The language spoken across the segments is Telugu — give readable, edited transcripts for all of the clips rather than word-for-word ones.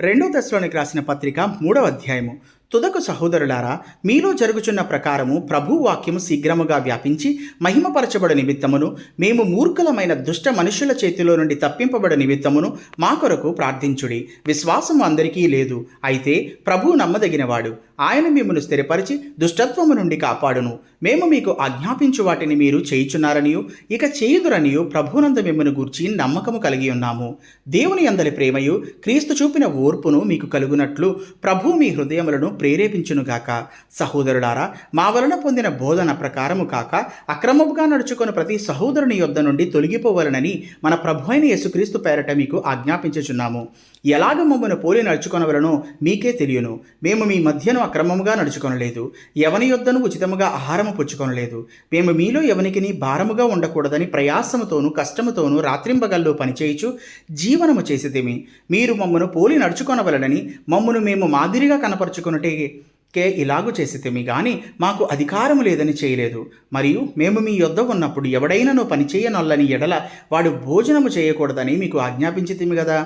రెండో దశలోనికి రాసిన పత్రిక 3వ అధ్యాయము. తుదకు సహోదరులారా, మీలో జరుగుచున్న ప్రకారము ప్రభు వాక్యము శీఘ్రముగా వ్యాపించి మహిమపరచబడ నిమిత్తమును, మేము మూర్ఖులమైన దుష్ట మనుషుల చేతిలో నుండి తప్పింపబడ నిమిత్తమును మా కొరకు ప్రార్థించుడి. విశ్వాసము అందరికీ లేదు, అయితే ప్రభు నమ్మదగినవాడు. ఆయన మిమ్మల్ని స్థిరపరిచి దుష్టత్వము నుండి కాపాడును. మేము మీకు ఆజ్ఞాపించు వాటిని మీరు చేయుచున్నారనియు ఇక చేయుదురనియు ప్రభునందు మిమ్మల్ని గూర్చి నమ్మకము కలిగి ఉన్నాము. దేవుని అందలి ప్రేమయు క్రీస్తు చూపిన ఓర్పును మీకు కలుగునట్లు ప్రభు మీ హృదయములను ప్రేరేపించునుగాక. సహోదరులారా, మా వలన పొందిన బోధన ప్రకారము కాక అక్రమముగా నడుచుకుని ప్రతి సహోదరుని యొద్ద నుండి తొలగిపోవలనని మన ప్రభు అయిన యేసుక్రీస్తు పేరట మీకు ఆజ్ఞాపించుచున్నాము. ఎలాగ మమ్మను పోలి నడుచుకొనవలనో మీకే తెలియను. మేము మీ మధ్యను అక్రమముగా నడుచుకొనలేదు, ఎవని యొద్దను ఉచితముగా ఆహారము పుచ్చుకొనలేదు. మేము మీలో ఎవనికిని భారముగా ఉండకూడదని ప్రయాసముతోనూ కష్టముతోనూ రాత్రింబగల్లో పనిచేయుచు జీవనము చేసితిమి. మీరు మమ్మను పోలి నడుచుకొనవలనని మమ్మను మేము మాదిరిగా కనపరుచుకొనుటే ఇలాగు చేసితిమి గాని మాకు అధికారము లేదని చేయలేదు. మరియు మేము మీ యొద్ద ఉన్నప్పుడు ఎవడైనాను పనిచేయనొల్లని ఎడల వాడు భోజనము చేయకూడదని మీకు ఆజ్ఞాపించితిమి కదా.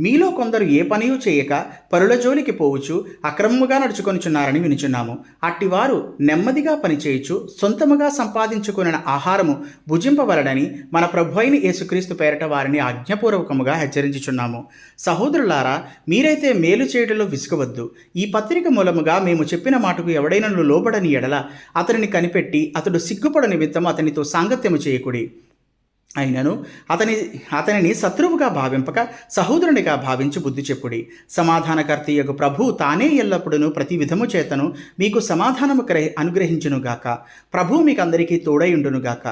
మీలో కొందరు ఏ పనియూ చేయక పరుల జోలికి పోవచ్చు అక్రమముగా నడుచుకొనిచున్నారని వినుచున్నాము. అట్టివారు నెమ్మదిగా పనిచేయచ్చు సొంతముగా సంపాదించుకున్న ఆహారము భుజింపవలనని మన ప్రభు అయిన యేసుక్రీస్తు పేరట వారిని ఆజ్ఞాపూర్వకముగా హెచ్చరించుచున్నాము. సహోదరులారా, మీరైతే మేలు చేయడంలో విసుగవద్దు. ఈ పత్రిక మూలముగా మేము చెప్పిన మాటకు ఎవడైనను లోబడని ఎడల అతనిని కనిపెట్టి అతడు సిగ్గుపడ నిమిత్తం అతనితో సాంగత్యము చేయకుడి. అయినను అతనిని శత్రువుగా భావింపక సహోదరునిగా భావించి బుద్ధి చెప్పుడి. సమాధానకర్తయగు ప్రభు తానే ఎల్లప్పుడూ ప్రతి విధము చేతను మీకు సమాధానము అనుగ్రహించునుగాక. ప్రభు మీకందరికీ తోడైయుండునుగాక.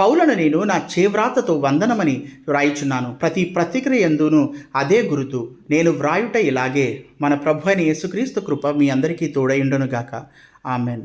పౌలను నేను నా చేవ్రాతతో వందనమని వ్రాయిచున్నాను. ప్రతి ప్రతిక్రియ యందును అదే గురుతు. నేను వ్రాయుట ఇలాగే. మన ప్రభు అయిన యేసుక్రీస్తు కృప మీ అందరికీ తోడైయుండునుగాక. ఆమెన్.